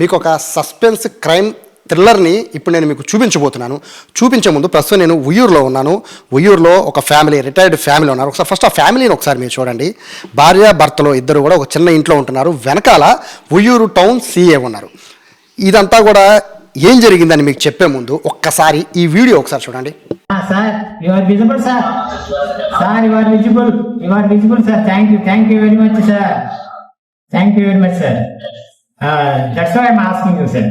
మీకు ఒక suspense crime థ్రిల్లర్ని ఇప్పుడు నేను మీకు చూపించబోతున్నాను. చూపించే ముందు ప్రస్తుతం నేను ఉయ్యూరులో ఉన్నాను. ఉయ్యూరులో ఒక ఫ్యామిలీ, రిటైర్డ్ ఫ్యామిలీ ఉన్నారు. ఒకసారి ఫస్ట్ ఆ ఫ్యామిలీని ఒకసారి మీరు చూడండి. భార్య భర్తలు ఇద్దరు కూడా ఒక చిన్న ఇంట్లో ఉంటున్నారు. వెనకాల ఉయ్యూరు టౌన్ సీఏ ఉన్నారు. ఇదంతా కూడా ఏం జరిగిందని మీకు చెప్పే ముందు ఒక్కసారి ఈ వీడియో ఒకసారి చూడండి. Sir you are visible sir. Sir you are visible sir. Thank you very much sir. Thank you very much sir. That's why I am asking you sir.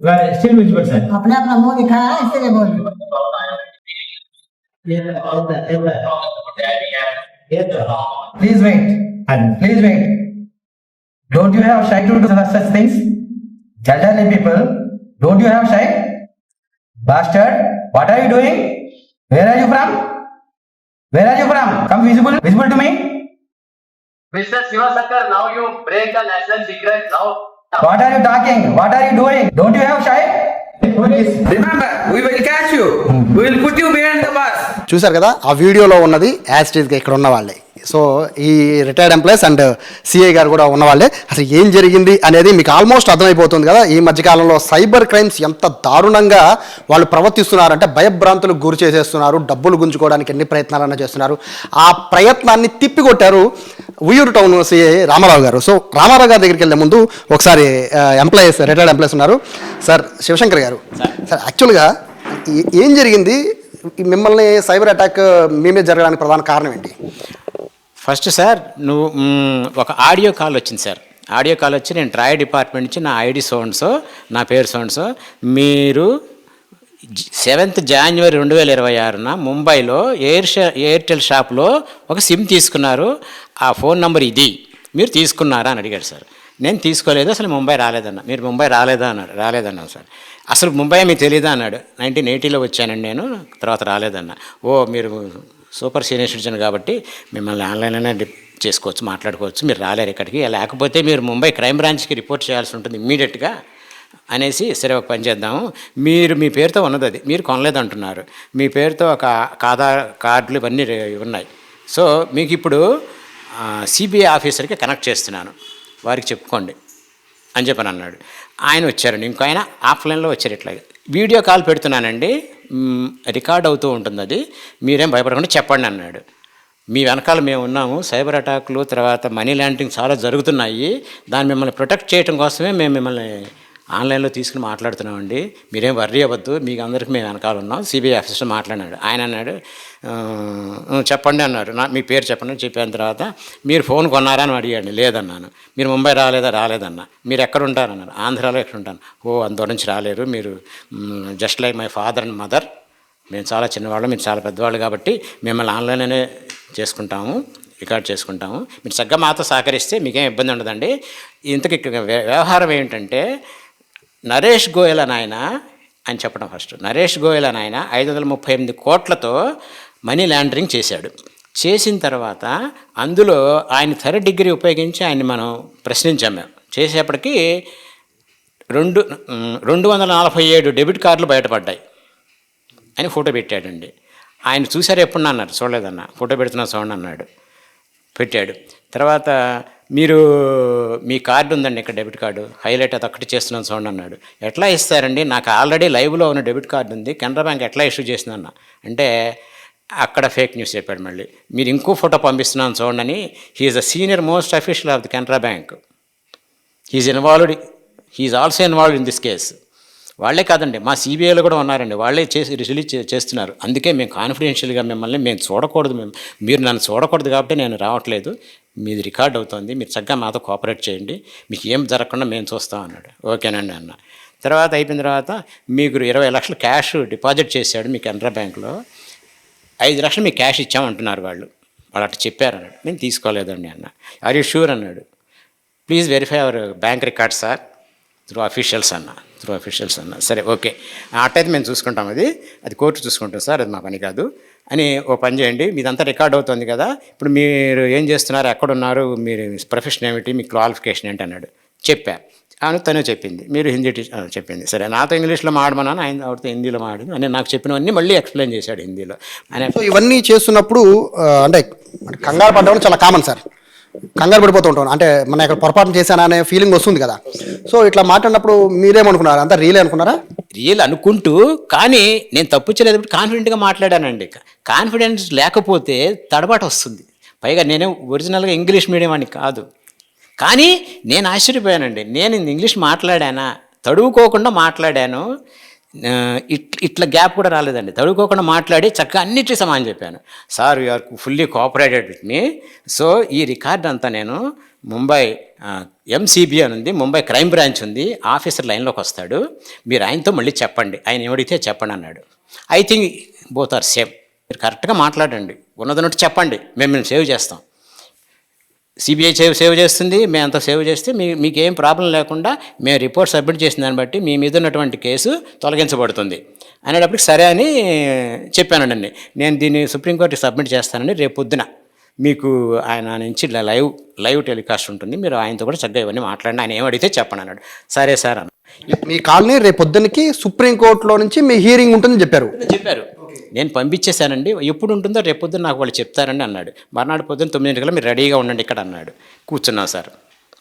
You are still visible sir. अपने अपना मुंह दिखा है इसलिए बोल Please wait. Don't you have shy to do such things? Elderly people, don't you have shy? Bastard, what are you doing? Where are you from? Come visible to me. Mr. Sivasankar, now you break the national secret. Now, What are you talking? What are you doing? Don't you have shy? Police. Remember, we will catch you. We will put you behind the bus. చూశారు కదా, ఆ వీడియోలో ఉన్నది as it ఈస్గా ఇక్కడ ఉన్న వాళ్ళే. So ఈ రిటైర్డ్ ఎంప్లాయీస్ అండ్ సిఐ గారు కూడా ఉన్నవాళ్ళే. అసలు ఏం జరిగింది అనేది మీకు ఆల్మోస్ట్ అర్థమైపోతుంది కదా. ఈ మధ్యకాలంలో సైబర్ క్రైమ్స్ ఎంత దారుణంగా వాళ్ళు ప్రవర్తిస్తున్నారంటే భయభ్రాంతులకు గురి చేసేస్తున్నారు. డబ్బులు గుంజుకోవడానికి ఎన్ని ప్రయత్నాలన్నా చేస్తున్నారు. ఆ ప్రయత్నాన్ని తిప్పికొట్టారు ఉయ్యూరు టౌన్ సిఐ రామారావు గారు. సో రామారావు గారి దగ్గరికి వెళ్ళే ముందు ఒకసారి ఎంప్లాయీస్, రిటైర్డ్ ఎంప్లాయీస్ ఉన్నారు. సార్ శివశంకర్ గారు, సార్ యాక్చువల్గా ఏం జరిగింది? మిమ్మల్ని సైబర్ అటాక్ మీ మీద జరగడానికి ప్రధాన కారణం ఏంటి? ఫస్ట్ సార్, ఒక ఆడియో కాల్ వచ్చింది సార్. ఆడియో కాల్ వచ్చి, నేను ట్రాయ్ డిపార్ట్మెంట్ నుంచి, నా ఐడి సోన్సో, నా పేరు సోన్సో, మీరు 7th January 2026 ముంబైలో ఎయిర్టెల్ షాప్లో ఒక సిమ్ తీసుకున్నారు, ఆ ఫోన్ నెంబర్ ఇది, మీరు తీసుకున్నారా అని అడిగాడు సార్. నేను తీసుకోలేదు, అసలు ముంబై రాలేదన్నా. మీరు ముంబై రాలేదన్నాను సార్. అసలు ముంబై మీకు తెలియదా అన్నాడు. 1980లో వచ్చానండి నేను, తర్వాత రాలేదన్నా. ఓ, మీరు సూపర్ సీనియర్ సిటిజన్ కాబట్టి మిమ్మల్ని ఆన్లైన్లోనే చేసుకోవచ్చు, మాట్లాడుకోవచ్చు, మీరు రాలేరు ఇక్కడికి, లేకపోతే మీరు ముంబై క్రైమ్ బ్రాంచ్కి రిపోర్ట్ చేయాల్సి ఉంటుంది ఇమ్మీడియట్గా అనేసి, సరే ఒక పని చేద్దాము, మీ పేరుతో ఉన్నది అది, మీరు కొనలేదంటున్నారు, మీ పేరుతో ఒక ఆధార్ కార్డులు ఇవన్నీ ఉన్నాయి, సో మీకు ఇప్పుడు సిబిఐ ఆఫీసర్కి కనెక్ట్ చేస్తున్నాను, వారికి చెప్పుకోండి అని చెప్పని అన్నాడు. ఆయన వచ్చారండి, ఇంకో ఆయన ఆఫ్లైన్లో వచ్చారు. ఇట్లాగే వీడియో కాల్ పెడుతున్నానండి, రికార్డ్ అవుతూ ఉంటుంది, అది మీరేం భయపడకుండా చెప్పండి అన్నాడు. మీ వెనకాల మేము ఉన్నాము, సైబర్ అటాక్లు తర్వాత మనీ లాండరింగ్ చాలా జరుగుతున్నాయి, దాన్ని మిమ్మల్ని ప్రొటెక్ట్ చేయడం కోసమే మేము మిమ్మల్ని ఆన్లైన్లో తీసుకుని మాట్లాడుతున్నామండి, మీరేం వర్రీ అవ్వద్దు, మీకు అందరికీ మేము వెనకాల ఉన్నాం. సిబిఐ ఆఫీసర్ మాట్లాడినాడు. ఆయన అన్నాడు, చెప్పండి అన్నారు. మీ పేరు చెప్పండి. చెప్పిన తర్వాత, మీరు ఫోన్ కొన్నారా అని అడిగాడు. లేదన్నాను. మీరు ముంబై రాలేదన్నా. మీరు ఎక్కడ ఉంటారన్నారు. ఆంధ్రాలో ఎక్కడ ఉంటాను. ఓ, అంత నుంచి రాలేరు, మీరు just like my father and mother, మేము చాలా చిన్నవాళ్ళు, మీరు చాలా పెద్దవాళ్ళు కాబట్టి మిమ్మల్ని ఆన్లైన్లోనే చేసుకుంటాము, రికార్డ్ చేసుకుంటాము, మీరు చక్కగా మాతో సహకరిస్తే మీకేం ఇబ్బంది ఉండదండి. ఇంతకీ వ్యవహారం ఏంటంటే, నరేష్ గోయల్ అని ఆయన చెప్పడం ఫస్ట్. నరేష్ గోయల్ అని ఆయన 538 కోట్లతో మనీ లాండరింగ్ చేశాడు. చేసిన తర్వాత అందులో ఆయన 3rd డిగ్రీ ఉపయోగించి ఆయన్ని మనం ప్రశ్నించాం. మేము చేసేప్పటికీ 247 డెబిట్ కార్డులు బయటపడ్డాయి అని ఫోటో పెట్టాడండి. ఆయన చూసారు ఎప్పుడు అన్నారు. చూడలేదన్న, ఫోటో పెడుతున్నా చూడండి అన్నాడు. పెట్టాడు. తర్వాత, మీరు మీ కార్డు ఉందండి ఇక్కడ, డెబిట్ కార్డు హైలైట్ అది ఒక్కటి చేస్తున్నాను చూడండి అన్నాడు. ఎట్లా ఇస్తారండి, నాకు ఆల్రెడీ లైవ్లో ఉన్న డెబిట్ కార్డు ఉంది, కెనరా బ్యాంక్ ఎట్లా ఇష్యూ చేసిందన్న అంటే, అక్కడ ఫేక్ న్యూస్ చెప్పాడు. మళ్ళీ మీరు ఇంకో ఫోటో పంపిస్తున్నాను చూడండి అని. He's the senior most official of the Canara bank. He's also involved in this case. వాళ్ళే కాదండి, మా సిబిఐలో కూడా ఉన్నారండి, వాళ్ళే రిలీజ్ చేస్తున్నారు. అందుకే మేము కాన్ఫిడెన్షియల్గా మిమ్మల్ని మేము చూడకూడదు, మీరు నన్ను చూడకూడదు కాబట్టి నేను రావట్లేదు, మీది రికార్డ్ అవుతుంది, మీరు చక్కగా మాతో కోఆపరేట్ చేయండి, మీకు ఏం జరగకుండా మేము చూస్తాం అన్నాడు. ఓకేనండి అన్న. తర్వాత అయిపోయిన తర్వాత, మీకు 20 లక్షలు క్యాష్ డిపాజిట్ చేశాడు మీ కెనరా బ్యాంక్లో, 5 లక్షలు మీకు క్యాష్ ఇచ్చామంటున్నారు వాళ్ళు అట్లా చెప్పారు అన్నాడు. నేను తీసుకోలేదండి అన్న. ఆర్ యూ షూర్ అన్నాడు. Please verify our bank record sir through officials అన్న. సరే ఓకే, అట్టయితే మేము చూసుకుంటాం, అది కోర్టు చూసుకుంటాం సార్, అది మా పని కాదు అని. ఓ పని చేయండి, మీదంతా రికార్డ్ అవుతుంది కదా, ఇప్పుడు మీరు ఏం చేస్తున్నారు, ఎక్కడున్నారు, మీరు ప్రొఫెషన్ ఏమిటి, మీ క్వాలిఫికేషన్ ఏంటి అన్నాడు. చెప్పా. అని తనే చెప్పింది, మీరు హిందీ చెప్పింది. సరే, నాతో ఇంగ్లీష్లో మాడమన్నాను, ఆయన ఆవిడతో హిందీలో మాడను అని నాకు చెప్పినవన్నీ మళ్ళీ ఎక్స్ప్లెయిన్ చేశాడు హిందీలో. సో ఇవన్నీ చేస్తున్నప్పుడు అంటే కంగారు పడ్డం చాలా కామన్ సార్. కంగారు పడిపోతూ ఉంటాం, అంటే మన ఇక్కడ పొరపాటు చేశానా అనే ఫీలింగ్ వస్తుంది కదా. సో ఇట్లా మాట్లాడినప్పుడు మీరేమనుకున్నారు, అంతా రియలే అనుకున్నారా? రియల్ అనుకుంటూ, కానీ నేను తప్పు చేయలేదు, కాన్ఫిడెంట్గా మాట్లాడానండి. కాన్ఫిడెన్స్ లేకపోతే తడబాటు వస్తుంది. పైగా నేను ఒరిజినల్గా ఇంగ్లీష్ మీడియం అని కాదు, కానీ నేను ఆశ్చర్యపోయానండి. నేను ఇంగ్లీష్ మాట్లాడానా, తడువుకోకుండా మాట్లాడాను. ఇట్లా గ్యాప్ కూడా రాలేదండి. తడువుకోకుండా మాట్లాడి చక్కగా అన్నిటికీ సమానం చెప్పాను. Sir you are fully cooperated with me. So ఈ రికార్డ్ అంతా నేను ముంబై ఎంసీబీ అని ఉంది, ముంబై క్రైమ్ బ్రాంచ్ ఉంది, ఆఫీసర్ లైన్లోకి వస్తాడు, మీరు ఆయనతో మళ్ళీ చెప్పండి, ఆయన ఏమడిగితే చెప్పండి అన్నాడు. I think both are same. మీరు కరెక్ట్గా మాట్లాడండి, ఉన్నదన్నట్టు చెప్పండి, మేము సేవ్ చేస్తాం. సిబిఐ సేవ్ చేస్తుంది, మేము అంతా సేవ్ చేస్తే మీకు ఏం ప్రాబ్లం లేకుండా మేము రిపోర్ట్ సబ్మిట్ చేసిన దాన్ని బట్టి మీ మీద ఉన్నటువంటి కేసు తొలగించబడుతుంది అనేటప్పటికి సరే అని చెప్పానండి. నేను దీన్ని సుప్రీంకోర్టుకి సబ్మిట్ చేస్తానని రేపు పొద్దున మీకు ఆయన నుంచి లైవ్ టెలికాస్ట్ ఉంటుంది, మీరు ఆయనతో కూడా చక్కగా ఇవన్నీ మాట్లాడిన, ఆయన ఏమడిగితే చెప్పండి అన్నాడు. సరే సార్ అన్న. మీ కాల్ని రేపు పొద్దున్నకి సుప్రీంకోర్టులో నుంచి మీ హీరింగ్ ఉంటుందని చెప్పారు. నేను పంపించేశానండి, ఎప్పుడు ఉంటుందో రేపు పొద్దున్న నాకు వాళ్ళు చెప్తారండి అన్నాడు. మర్నాడు పొద్దున్న 9 గంటలకు మీరు రెడీగా ఉండండి ఇక్కడ అన్నాడు. కూర్చున్నాం సార్,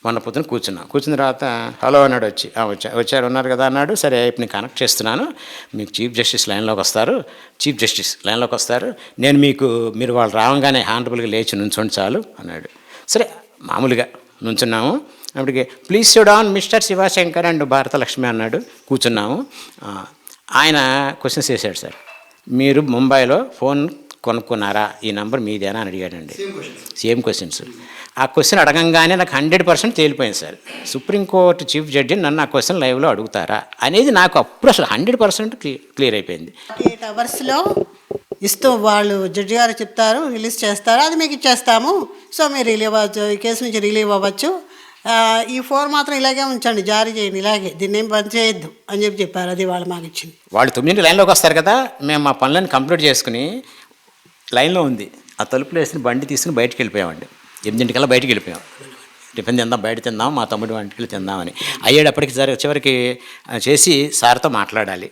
మొన్న పొద్దున కూర్చున్న తర్వాత హలో అన్నాడు. వచ్చారు ఉన్నారు కదా అన్నాడు. సరే ఇప్పుడు నేను కనెక్ట్ చేస్తున్నాను, మీకు చీఫ్ జస్టిస్ లైన్లోకి వస్తారు, నేను మీరు వాళ్ళు రావంగానే హానరబుల్గా లేచి నుంచోండి చాలు అన్నాడు. సరే మామూలుగా నుంచున్నాము. అప్పటికి please sit down mister Shivashankar and Bharatalakshmi అన్నాడు. కూర్చున్నాము. ఆయన క్వశ్చన్స్ వేసాడు. సార్ మీరు ముంబైలో ఫోన్ కొనుక్కున్నారా, ఈ నెంబర్ మీదేనా అని అడిగాడండి. Same questions. ఆ క్వశ్చన్ అడగంగానే నాకు 100% తేలిపోయింది సార్. సుప్రీంకోర్టు చీఫ్ జడ్జి నన్ను ఆ క్వశ్చన్ లైవ్లో అడుగుతారా అనేది నాకు అప్పుడు అసలు 100% క్లియర్ అయిపోయింది. 8 అవర్స్లో ఇస్తూ వాళ్ళు జడ్జి గారు చెప్తారు, రిలీజ్ చేస్తారు, అది మీకు ఇచ్చేస్తాము. సో మీరు రిలీవ్ అవ్వచ్చు, ఈ కేసు నుంచి రిలీవ్ అవ్వచ్చు. ఈ 4 మాత్రం ఇలాగే ఉంచండి, జారీ చేయండి, ఇలాగే దీన్ని ఏం పని చేయొద్దు అని చెప్పారు. అది వాళ్ళు మాకు ఇచ్చింది. వాళ్ళు 9 లైన్లోకి వస్తారు కదా, మేము మా పనులను కంప్లీట్ చేసుకుని లైన్లో ఉంది ఆ తలుపులు వేసిన బండి తీసుకుని బయటికి వెళ్ళిపోయామండి. 8 బయటికి వెళ్ళిపోయాం. టిఫిన్ తిందాం, బయట తిందాం, మా తమ్ముడి వంటికి తిందామని అయ్యేటప్పటికి చివరికి చేసి సార్తో మాట్లాడాలి.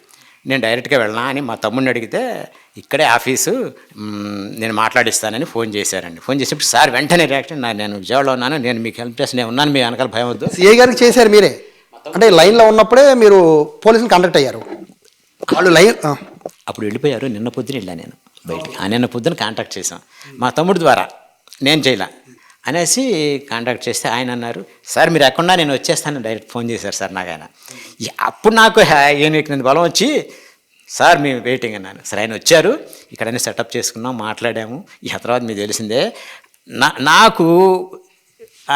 నేను డైరెక్ట్గా వెళ్ళనా అని మా తమ్ముడిని అడిగితే ఇక్కడే ఆఫీసు, నేను మాట్లాడిస్తానని ఫోన్ చేశారండి. ఫోన్ చేసేప్పుడు సార్ వెంటనే రియాక్షన్, నేను విజయవాడలో ఉన్నాను, నేను మీకు హెల్ప్ చేసి నేను ఉన్నాను, మీ వెనకాల భయం వద్దు. సిఐ గారికి చేశారు మీరే, అంటే లైన్లో ఉన్నప్పుడే మీరు పోలీసులు కాంటాక్ట్ అయ్యారు. వాళ్ళు అప్పుడు వెళ్ళిపోయారు. నిన్న పొద్దున వెళ్ళాను నేను బయటికి. నిన్న పొద్దున కాంటాక్ట్ చేశాం మా తమ్ముడి ద్వారా, నేను చేయలే అనేసి కాంటాక్ట్ చేస్తే ఆయన అన్నారు, సార్ మీరు ఎక్కడున్నా నేను వచ్చేస్తాను, డైరెక్ట్ ఫోన్ చేశారు సార్ నాకు ఆయన. అప్పుడు నాకు నేను బలం వచ్చి సార్ మేము వెయిటింగ్ అన్నాను. సరే ఆయన వచ్చారు, ఇక్కడనే సెటప్ చేసుకున్నాం, మాట్లాడాము. ఆ తర్వాత మీకు తెలిసిందే నాకు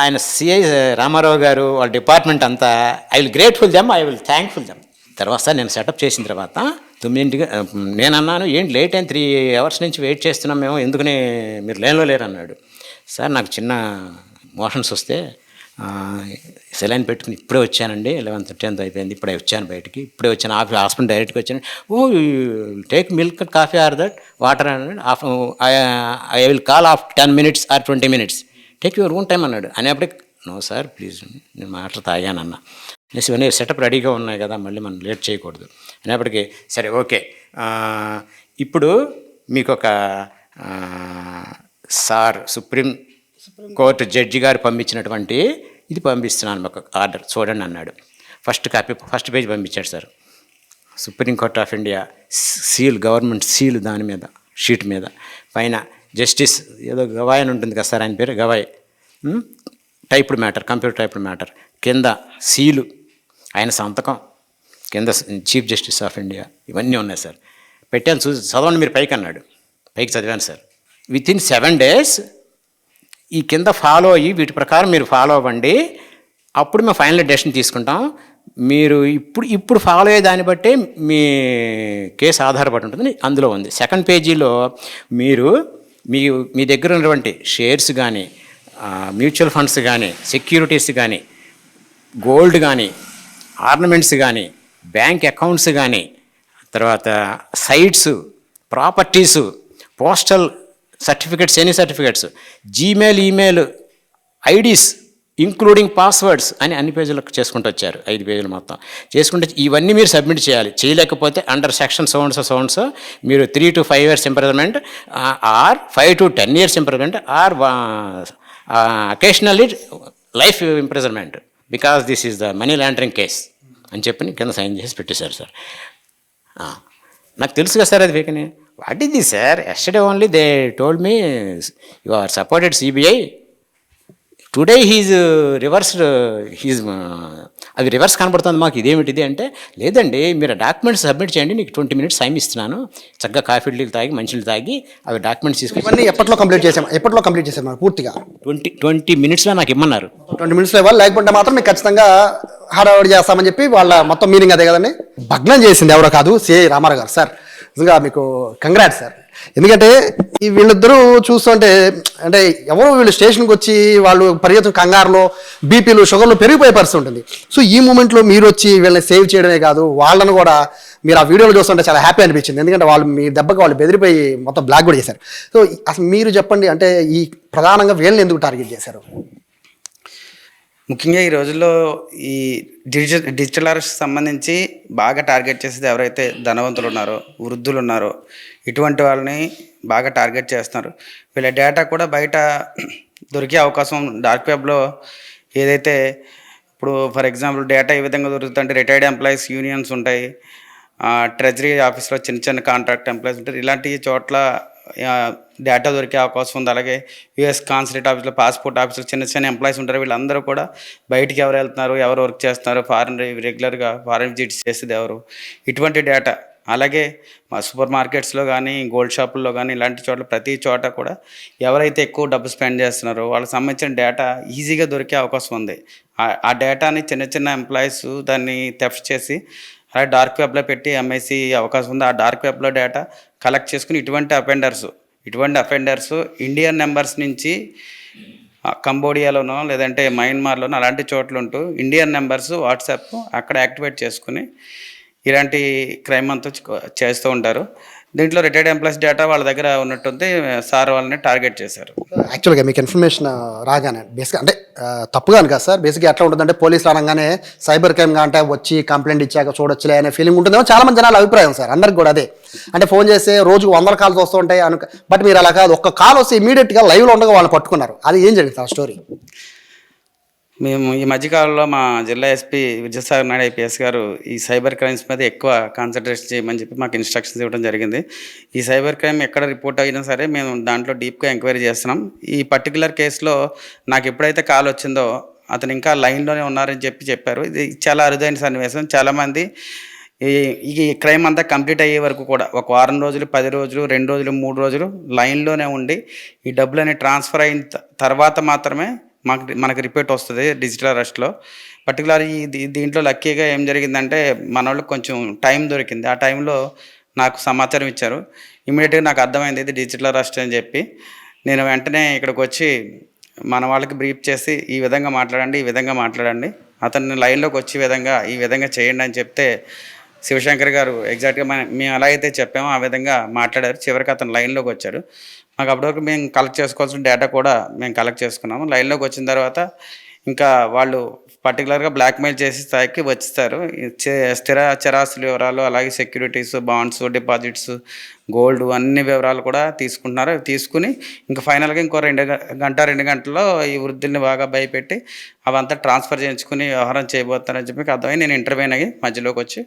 ఆయన సిఐ రామారావు గారు వాళ్ళ డిపార్ట్మెంట్ అంతా I will grateful them, I will thankful them. తర్వాత నేను సెటప్ చేసిన తర్వాత 9 నేను అన్నాను, ఏంటి లేట్ అయిన 3 అవర్స్ నుంచి వెయిట్ చేస్తున్నాం మేము, ఎందుకని మీరు లైన్లో లేరు అన్నాడు. సార్ నాకు చిన్న మోషన్స్ వస్తే సెలైన్ పెట్టుకుని ఇప్పుడే వచ్చానండి, 11:30 అయిపోయింది, ఇప్పుడే వచ్చాను బయటికి, ఇప్పుడే వచ్చాను హాస్పిటల్ డైరెక్ట్గా వచ్చాను. Take milk coffee or that water అన్నాడు. I will call of 10 minutes or 20 minutes, take your own time అన్నాడు. అనేప్పటికి నో సార్ ప్లీజ్ నేను వాటర్ తాగానన్న. నెక్స్ట్ ఇవన్నీ సెటప్ రెడీగా ఉన్నాయి కదా, మళ్ళీ మనం లేట్ చేయకూడదు అనేప్పటికీ సరే ఓకే, ఇప్పుడు మీకు ఒక సార్ సుప్రీం కోర్టు జడ్జి గారు పంపించినటువంటి ఇది పంపిస్తున్నాను, ఒక ఆర్డర్ చూడండి అన్నాడు. ఫస్ట్ పేజ్ పంపించాడు sir. Supreme court of India seal, government seal, దాని మీద షీట్ మీద పైన జస్టిస్ ఏదో గవాయ్ అని ఉంటుంది కదా సార్, ఆయన పేరు Gavai, typed matter, computer typed matter, కింద సీలు, ఆయన సంతకం, కింద చీఫ్ జస్టిస్ ఆఫ్ ఇండియా, ఇవన్నీ ఉన్నాయి సార్. పెట్టాను, చూసి చదవండి మీరు పైకి అన్నాడు. పైకి చదివాను సార్. వితిన్ 7 days ఈ కింద ఫాలో అయ్యి వీటి ప్రకారం మీరు ఫాలో అవ్వండి, అప్పుడు మేము ఫైనల్ డెసిషన్ తీసుకుంటాం. మీరు ఇప్పుడు ఫాలో అయ్యే దాన్ని బట్టే మీ కేసు ఆధారపడి ఉంటుంది అందులో ఉంది. సెకండ్ పేజీలో మీరు మీ దగ్గర ఉన్నటువంటి షేర్స్ కానీ, మ్యూచువల్ ఫండ్స్ కానీ, సెక్యూరిటీస్ కానీ, గోల్డ్ కానీ, ఆర్నమెంట్స్ కానీ, బ్యాంక్ అకౌంట్స్ కానీ, తర్వాత sites, properties, postal certificates, any certificates, Gmail, email IDs including passwords అని అన్ని పేజీలకు చేసుకుంటూ వచ్చారు. 5 పేజీలు మొత్తం చేసుకుంటే ఇవన్నీ మీరు సబ్మిట్ చేయాలి. చేయలేకపోతే అండర్ సెక్షన్ సౌండ్స్ మీరు 3 to 5 years imprisonment are 5 to 10 years imprisonment are occasionally life imprisonment because this is the money laundering case అని చెప్పి కింద సైన్ చేసి పెట్టేశారు సార్. నాకు తెలుసు కదా సార్ అది వేకని. What is this sir? Yesterday only they told me you are supported CBI. Today he's reversed, he's అవి రివర్స్ కనబడుతుంది మాకు. ఇదేమిటిది అంటే, లేదండి మీరు డాక్యుమెంట్స్ సబ్మిట్ చేయండి, నీకు 20 minutes టైం ఇస్తున్నాను, చక్కగా కాఫీ నీళ్ళు తాగి మంచిలు తాగి అవి డాక్యుమెంట్స్ తీసుకుని ఇవన్నీ ఎప్పట్లో కంప్లీట్ చేసాం పూర్తిగా 20 minutesలో నాకు ఇమ్మన్నారు. 20 minutesలో ఇవ్వాలి, లేకపోతే మాత్రం మీకు ఖచ్చితంగా హడావడి చేస్తామని చెప్పి వాళ్ళ మొత్తం మీనింగ్ అదే కదండి. భగ్నం చేసింది ఎవరో కాదు, సిఐ రామారావు గారు. సార్ నిజంగా మీకు కంగ్రాట్స్ సార్. ఎందుకంటే ఈ వీళ్ళిద్దరూ చూస్తుంటే అంటే ఎవరో వీళ్ళు స్టేషన్కి వచ్చి వాళ్ళు పరిగెత్తు కంగారులో బీపీలు షుగర్లు పెరిగిపోయే పరిస్థితి ఉంటుంది. సో ఈ మూమెంట్లో మీరు వచ్చి వీళ్ళని సేవ్ చేయడమే కాదు, వాళ్ళను కూడా మీరు ఆ వీడియోలు చూస్తుంటే చాలా హ్యాపీ అనిపించింది. ఎందుకంటే వాళ్ళు మీ దెబ్బకి వాళ్ళు బెదిరిపోయి మొత్తం బ్లాక్ కూడా చేశారు. సో అసలు మీరు చెప్పండి, అంటే ఈ ప్రధానంగా వీళ్ళని ఎందుకు టార్గెట్ చేశారు? ముఖ్యంగా ఈ రోజుల్లో ఈ డిజిటల్ అరెస్ట్ సంబంధించి బాగా టార్గెట్ చేసేది ఎవరైతే ధనవంతులు ఉన్నారో, వృద్ధులు ఉన్నారో, ఇటువంటి వాళ్ళని బాగా టార్గెట్ చేస్తున్నారు. వీళ్ళ డేటా కూడా బయట దొరికే అవకాశం డార్క్ వెబ్లో ఏదైతే ఇప్పుడు ఫర్ ఎగ్జాంపుల్ డేటా ఏ విధంగా దొరుకుతుందంటే రిటైర్డ్ ఎంప్లాయీస్ యూనియన్స్ ఉంటాయి, ట్రెజరీ ఆఫీస్లో చిన్న చిన్న కాంట్రాక్ట్ ఎంప్లాయీస్ ఉంటారు. ఇలాంటి చోట్ల డేటా దొరికే అవకాశం ఉంది. అలాగే యుఎస్ కాన్సులేట్ ఆఫీస్లో, పాస్పోర్ట్ ఆఫీస్లో చిన్న చిన్న ఎంప్లాయీస్ ఉంటారు. వీళ్ళందరూ కూడా బయటికి ఎవరు వెళ్తున్నారు, ఎవరు వర్క్ చేస్తున్నారు, రెగ్యులర్గా ఫారెన్ విజిట్స్ చేసేది ఎవరు, ఇటువంటి డేటా. అలాగే మా సూపర్ మార్కెట్స్లో కానీ, గోల్డ్ షాపుల్లో కానీ, ఇలాంటి చోట్ల ప్రతి చోట కూడా ఎవరైతే ఎక్కువ డబ్బు స్పెండ్ చేస్తున్నారో వాళ్ళకి సంబంధించిన డేటా ఈజీగా దొరికే అవకాశం ఉంది. ఆ డేటాని చిన్న చిన్న ఎంప్లాయీస్ దాన్ని థెఫ్ట్ చేసి అలాగే డార్క్ వెబ్లో పెట్టి అమ్మేసి అవకాశం ఉంది. ఆ డార్క్ వెబ్లో డేటా కలెక్ట్ చేసుకుని ఇటువంటి అఫెండర్స్ ఇండియన్ నెంబర్స్ నుంచి కంబోడియాలోనో లేదంటే మయన్మార్లోనో అలాంటి చోట్ల ఉంటూ ఇండియన్ నెంబర్స్ వాట్సాప్ అక్కడ యాక్టివేట్ చేసుకుని ఇలాంటి క్రైమ్ అంతా చేస్తూ ఉంటారు. దీంట్లో రిటైర్డ్ ఎంప్లాయీస్ డేటా వాళ్ళ దగ్గర ఉన్నట్టుంది. సార్ వాళ్ళని టార్గెట్ చేశారు. యాక్చువల్గా మీకు ఇన్ఫర్మేషన్ రాగానే బేసిక్గా అంటే తప్పుగాను కదా సార్, బేసిక్గా ఎట్లా ఉంటుందంటే పోలీసులు అనగానే సైబర్ క్రైమ్గా అంటే వచ్చి కంప్లైంట్ ఇచ్చాక చూడొచ్చులే అనే ఫీలింగ్ ఉంటుందేమో చాలా మంది జనాల అభిప్రాయం సార్. అందరికి కూడా అదే, అంటే ఫోన్ చేస్తే రోజుకు 100 calls వస్తూ ఉంటాయి బట్ మీరు అలా కాదు, ఒక్క కాల్ వస్తే ఇమీడియట్గా లైవ్లో ఉండగా వాళ్ళని పట్టుకున్నారు. అది ఏం జరిగింది సార్ స్టోరీ? మేము ఈ మధ్యకాలంలో మా జిల్లా ఎస్పీ విజయసాగర్ నాయుడు ఐపీఎస్ గారు ఈ సైబర్ క్రైమ్స్ మీద ఎక్కువ కాన్సన్ట్రేషన్ చేయమని చెప్పి మాకు ఇన్స్ట్రక్షన్స్ ఇవ్వడం జరిగింది. ఈ సైబర్ క్రైమ్ ఎక్కడ రిపోర్ట్ అయినా సరే మేము దాంట్లో డీప్గా ఎంక్వైరీ చేస్తున్నాం. ఈ పర్టికులర్ కేసులో నాకు ఎప్పుడైతే కాల్ వచ్చిందో అతను ఇంకా లైన్లోనే ఉన్నారని చెప్పారు. ఇది చాలా అరుదైన సన్నివేశం. చాలామంది ఈ క్రైమ్ అంతా కంప్లీట్ అయ్యే వరకు కూడా ఒక వారం రోజులు, 10 రోజులు, 2 రోజులు, 3 రోజులు లైన్లోనే ఉండి ఈ డబ్బులని ట్రాన్స్ఫర్ అయిన తర్వాత మాత్రమే మనకు రిపోర్ట్ వస్తుంది డిజిటల్ అరెస్ట్లో. పర్టికులర్ దీంట్లో లక్కీగా ఏం జరిగిందంటే మన వాళ్ళకి కొంచెం టైం దొరికింది. ఆ టైంలో నాకు సమాచారం ఇచ్చారు. ఇమీడియట్గా నాకు అర్థమైంది ఇది డిజిటల్ అరెస్ట్ అని చెప్పి నేను వెంటనే ఇక్కడికి వచ్చి మన వాళ్ళకి బ్రీఫ్ చేసి ఈ విధంగా మాట్లాడండి, అతన్ని లైన్లోకి వచ్చి ఈ విధంగా చేయండి అని చెప్తే శివశంకర్ గారు ఎగ్జాక్ట్గా మేము ఎలా అయితే చెప్పామో ఆ విధంగా మాట్లాడారు. చివరికి అతను లైన్లోకి వచ్చారు. మాకు అప్పటివరకు మేము కలెక్ట్ చేసుకోవాల్సిన డేటా కూడా మేము కలెక్ట్ చేసుకున్నాము. లైన్లోకి వచ్చిన తర్వాత ఇంకా వాళ్ళు పర్టికులర్గా బ్లాక్మెయిల్ చేసే స్థాయికి వచ్చేస్తారు. స్థిర చరాస్తుల వివరాలు, అలాగే సెక్యూరిటీస్, బాండ్స్, డిపాజిట్స్, గోల్డ్ అన్ని వివరాలు కూడా తీసుకుంటున్నారు. తీసుకుని ఇంకా ఫైనల్గా ఇంకో 2 గంటల్లో ఈ వృద్ధుల్ని బాగా భయపెట్టి అవంతా ట్రాన్స్ఫర్ చేయించుకుని వ్యవహారం చేయబోతారని చెప్పి అర్థమై నేను ఇంటర్వ్యూన్ అయ్యి మధ్యలోకి వచ్చి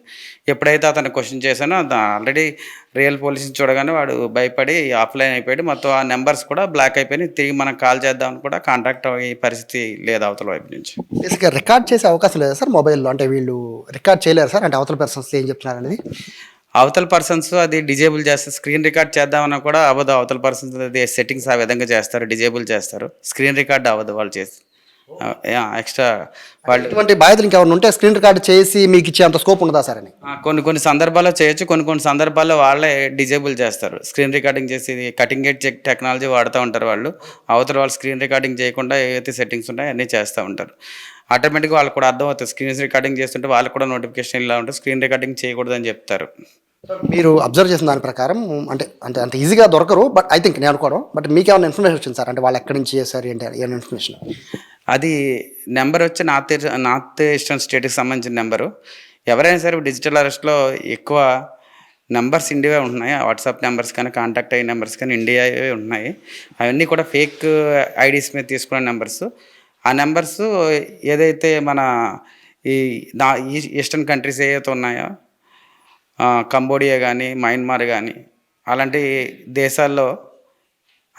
ఎప్పుడైతే అతను క్వశ్చన్ చేశానో ఆల్రెడీ రియల్ పోలీసుని చూడగానే వాడు భయపడి ఆఫ్లైన్ అయిపోయాడు. మొత్తం ఆ నెంబర్స్ కూడా బ్లాక్ అయిపోయి తిరిగి మనం కాల్ చేద్దామని కూడా కాంటాక్ట్ అయ్యే పరిస్థితి లేదు అవతల వైపు నుంచి. బేసిక్గా రికార్డ్ చేసే అవకాశం లేదా సార్ మొబైల్లో? అంటే వీళ్ళు రికార్డ్ చేయలేరు సార్, అంటే అవతల పర్సన్స్ ఏం చెప్తున్నారు అనేది? అవతల పర్సన్స్ అది డిజేబుల్ చేస్తారు. స్క్రీన్ రికార్డ్ చేద్దామన్నా కూడా అవ్వదు. అవతల పర్సన్స్ అది సెట్టింగ్స్ ఆ విధంగా చేస్తారు, డిజేబుల్ చేస్తారు. స్క్రీన్ రికార్డ్ అవ్వదు వాళ్ళు చేసి. ఎక్స్ట్రా వాళ్ళు ఇటువంటి బాధ్యతలు ఇంకెవరు ఉంటే స్క్రీన్ రికార్డ్ చేసి మీకు ఇచ్చే అంత స్కోప్ ఉండదా సార్ అని? కొన్ని సందర్భాల్లో చేయొచ్చు, కొన్ని సందర్భాల్లో వాళ్ళే డిజేబుల్ చేస్తారు. స్క్రీన్ రికార్డింగ్ చేసి కటింగ్ ఎడ్జ్ టెక్నాలజీ వాడుతూ ఉంటారు వాళ్ళు. అవతల వాళ్ళు స్క్రీన్ రికార్డింగ్ చేయకుండా ఏవైతే సెట్టింగ్స్ ఉంటాయో అన్నీ చేస్తూ ఉంటారు. ఆటోమేటిక్గా వాళ్ళకి కూడా అర్థమవుతుంది. స్క్రీన్ రికార్డింగ్ చేస్తుంటే వాళ్ళకి కూడా నోటిఫికేషన్ ఇలా ఉంటుంది, స్క్రీన్ రికార్డింగ్ చేయకూడదని చెప్తారు. మీరు అబ్జర్వ్ చేసిన దాని ప్రకారం అంటే అంత ఈజీగా దొరకరు, బట్ ఐ థింక్ నేను అనుకోవడం, బట్ మీకు ఏమైనా ఇన్ఫర్మేషన్ వచ్చింది సార్? అంటే వాళ్ళు ఎక్కడి నుంచి చేశారు ఏంటి ఏమైనా ఇన్ఫర్మేషన్? అది నెంబర్ వచ్చి నార్త్ ఈస్టర్న్ స్టేట్కి సంబంధించిన నెంబరు. ఎవరైనా సరే డిజిటల్ అరెస్ట్లో ఎక్కువ నెంబర్స్ ఇండియా ఉంటున్నాయి, వాట్సాప్ నెంబర్స్ కానీ కాంటాక్ట్ అయ్యే నెంబర్స్ కానీ ఇండియా ఉన్నాయి. అవన్నీ కూడా ఫేక్ ఐడీస్ మీద తీసుకున్న నెంబర్స్. ఆ నెంబర్స్ ఏదైతే మన ఈ ఈస్టర్న్ కంట్రీస్ ఏవైతే ఉన్నాయో, కంబోడియా కానీ మయన్మార్ కానీ అలాంటి దేశాల్లో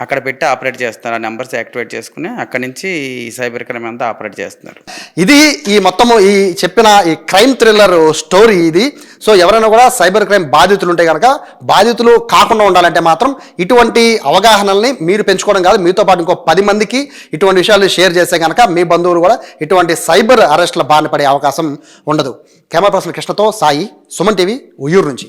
అక్కడ పెట్టి ఆపరేట్ చేస్తున్నారు. ఆ నెంబర్స్ యాక్టివేట్ చేసుకుని అక్కడి నుంచి ఈ సైబర్ క్రైమ్ అంతా ఆపరేట్ చేస్తున్నారు. ఇది ఈ మొత్తము ఈ చెప్పిన ఈ క్రైమ్ థ్రిల్లర్ స్టోరీ ఇది. సో ఎవరైనా కూడా సైబర్ క్రైమ్ బాధితులు ఉంటే కనుక బాధితులు కాకుండా ఉండాలంటే మాత్రం ఇటువంటి అవగాహనల్ని మీరు పెంచుకోవడం కాదు, మీతో పాటు ఇంకో 10 మందికి ఇటువంటి విషయాలు షేర్ చేస్తే కనుక మీ బంధువులు కూడా ఇటువంటి సైబర్ అరెస్ట్ల బారిన పడే అవకాశం ఉండదు. కెమెరా పర్సన్ కృష్ణతో సాయి, సుమన్ టీవీ, ఉయ్యూరు నుంచి.